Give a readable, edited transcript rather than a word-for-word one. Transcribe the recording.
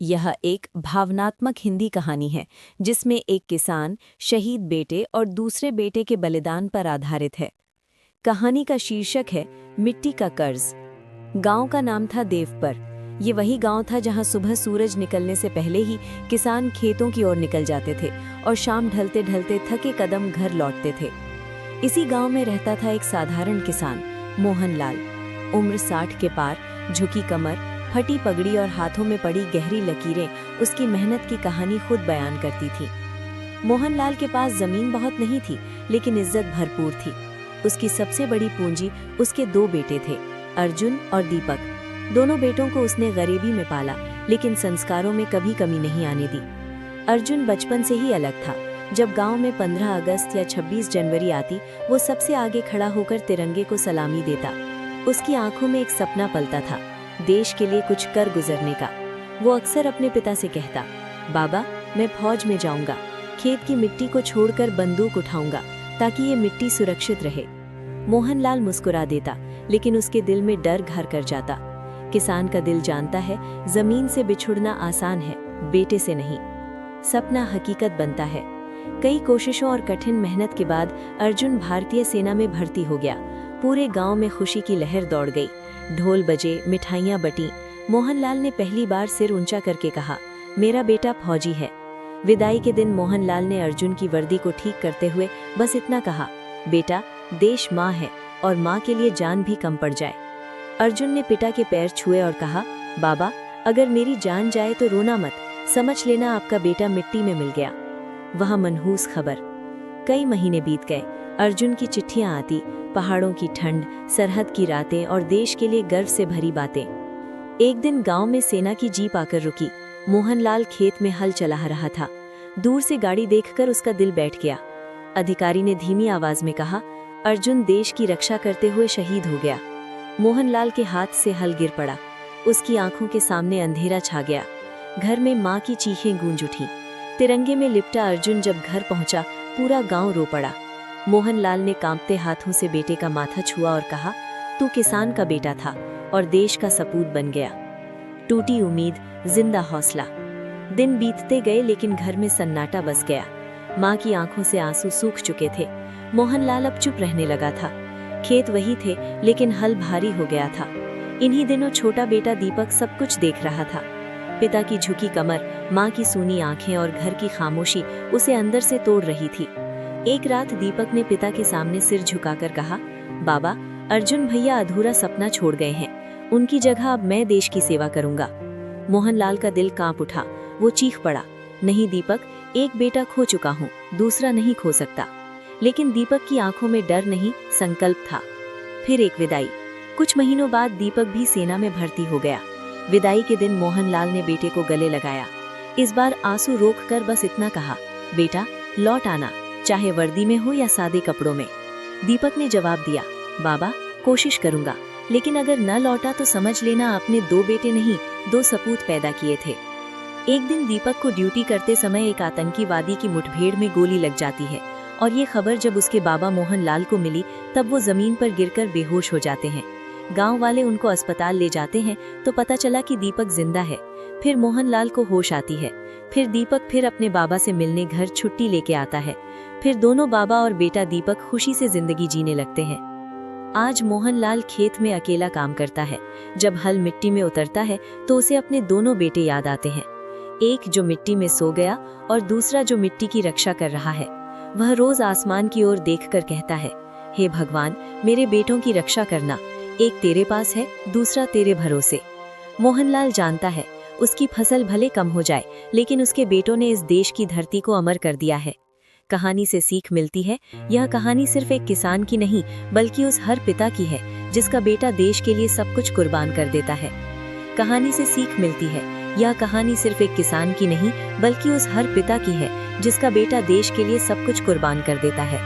यह एक भावनात्मक हिंदी कहानी है जिसमें एक किसान, शहीद बेटे और दूसरे बेटे के बलिदान पर आधारित है। कहानी का शीर्षक है मिट्टी का कर्ज। गांव का नाम था देवपर। ये वही गांव था जहां सुबह सूरज निकलने से पहले ही किसान खेतों की ओर निकल जाते थे और शाम ढलते ढलते थके कदम घर लौटते थे। इसी गांव में रहता था एक साधारण किसान, मोहनलाल। उम्र 60 के पार, झुकी कमर, फटी पगड़ी और हाथों में पड़ी गहरी लकीरें उसकी मेहनत की कहानी खुद बयान करती थी। मोहनलाल के पास जमीन बहुत नहीं थी, लेकिन इज्जत भरपूर थी। उसकी सबसे बड़ी पूंजी उसके 2 बेटे थे, अर्जुन और दीपक। दोनों बेटों को उसने गरीबी में पाला, लेकिन संस्कारों में कभी कमी नहीं आने दी। अर्जुन बचपन से ही अलग था। जब गांव में 15 अगस्त या 26 जनवरी आती, वो सबसे आगे खड़ा होकर तिरंगे को सलामी देता। उसकी आंखों में एक सपना पलता था, देश के लिए कुछ कर गुजरने का। वो अक्सर अपने पिता से कहता, बाबा, मैं फौज में जाऊंगा, खेत की मिट्टी को छोड़कर बंदूक उठाऊंगा ताकि ये मिट्टी सुरक्षित रहे। मोहनलाल मुस्कुरा देता, लेकिन उसके दिल में डर घर कर जाता। किसान का दिल जानता है, जमीन से बिछुड़ना आसान है, बेटे से नहीं। सपना हकीकत बनता है। कई कोशिशों और कठिन मेहनत के बाद अर्जुन भारतीय सेना में भर्ती हो गया। पूरे गांव में खुशी की लहर दौड़ गई। ढोल बजे, मिठाइयाँ बटी। मोहनलाल ने पहली बार सिर ऊंचा करके कहा, मेरा बेटा फौजी है। विदाई के दिन मोहनलाल ने अर्जुन की वर्दी को ठीक करते हुए बस इतना कहा, बेटा, देश माँ है और माँ के लिए जान भी कम पड़ जाए। अर्जुन ने पिता के पैर छुए और कहा, बाबा, अगर मेरी जान जाए तो रोना मत, समझ लेना आपका बेटा मिट्टी में मिल गया। वह मनहूस खबर। कई महीने बीत गए। अर्जुन की चिट्ठियां आती, पहाड़ों की ठंड, सरहद की रातें और देश के लिए गर्व से भरी बातें। एक दिन गांव में सेना की जीप आकर रुकी। मोहनलाल खेत में हल चला रहा था। दूर से गाड़ी देखकर उसका दिल बैठ गया। अधिकारी ने धीमी आवाज में कहा, अर्जुन देश की रक्षा करते हुए शहीद हो गया। मोहनलाल के हाथ से हल गिर पड़ा। उसकी आंखों के सामने अंधेरा छा गया। घर में माँ की चीखें गूंज उठी। तिरंगे में लिपटा अर्जुन जब घर पहुंचा, पूरा गांव रो पड़ा। मोहनलाल ने कांपते हाथों से बेटे का माथा छुआ और कहा, तू किसान का बेटा था और देश का सपूत बन गया। टूटी उम्मीद, जिंदा हौसला। दिन बीतते गए, लेकिन घर में सन्नाटा बस गया। माँ की आंखों से आंसू सूख चुके थे। मोहनलाल अब चुप रहने लगा था। खेत वही थे, लेकिन हल भारी हो गया था। इन्हीं दिनों छोटा बेटा दीपक सब कुछ देख रहा था। पिता की झुकी कमर, माँ की सूनी आंखें और घर की खामोशी उसे अंदर से तोड़ रही थी। एक रात दीपक ने पिता के सामने सिर झुकाकर कहा, बाबा, अर्जुन भैया अधूरा सपना छोड़ गए हैं, उनकी जगह अब मैं देश की सेवा करूंगा। मोहनलाल का दिल कांप उठा। वो चीख पड़ा, नहीं दीपक, एक बेटा खो चुका हूँ, दूसरा नहीं खो सकता। लेकिन दीपक की आंखों में डर नहीं, संकल्प था। फिर एक विदाई। कुछ महीनों बाद दीपक भी सेना में भर्ती हो गया। विदाई के दिन मोहनलाल ने बेटे को गले लगाया। इस बार आंसू रोककर बस इतना कहा, बेटा, लौट आना, चाहे वर्दी में हो या सादे कपड़ों में। दीपक ने जवाब दिया, बाबा, कोशिश करूंगा, लेकिन अगर न लौटा तो समझ लेना आपने 2 बेटे नहीं, 2 सपूत पैदा किए थे। एक दिन दीपक को ड्यूटी करते समय एक आतंकीवादी की मुठभेड़ में गोली लग जाती है और ये खबर जब उसके बाबा मोहनलाल को मिली, तब वो जमीन पर गिरकर बेहोश हो जाते हैं। गांव वाले उनको अस्पताल ले जाते हैं तो पता चला कि दीपक जिंदा है। फिर मोहनलाल को होश आती है। फिर दीपक फिर अपने बाबा से मिलने घर छुट्टी लेके आता है। फिर दोनों बाबा और बेटा दीपक खुशी से जिंदगी जीने लगते हैं। आज मोहनलाल खेत में अकेला काम करता है। जब हल मिट्टी में उतरता है तो उसे अपने दोनों बेटे याद आते हैं, एक जो मिट्टी में सो गया और दूसरा जो मिट्टी की रक्षा कर रहा है। वह रोज आसमान की ओर देखकर कहता है, हे भगवान, मेरे बेटों की रक्षा करना, एक तेरे पास है, दूसरा तेरे भरोसे। मोहनलाल जानता है, उसकी फसल भले कम हो जाए, लेकिन उसके बेटों ने इस देश की धरती को अमर कर दिया है। कहानी से सीख मिलती है, यह कहानी सिर्फ एक किसान की नहीं, बल्कि उस हर पिता की है जिसका बेटा देश के लिए सब कुछ कुर्बान कर देता है। कहानी से सीख मिलती है, यह कहानी सिर्फ एक किसान की नहीं, बल्कि उस हर पिता की है जिसका बेटा देश के लिए सब कुछ कुर्बान कर देता है।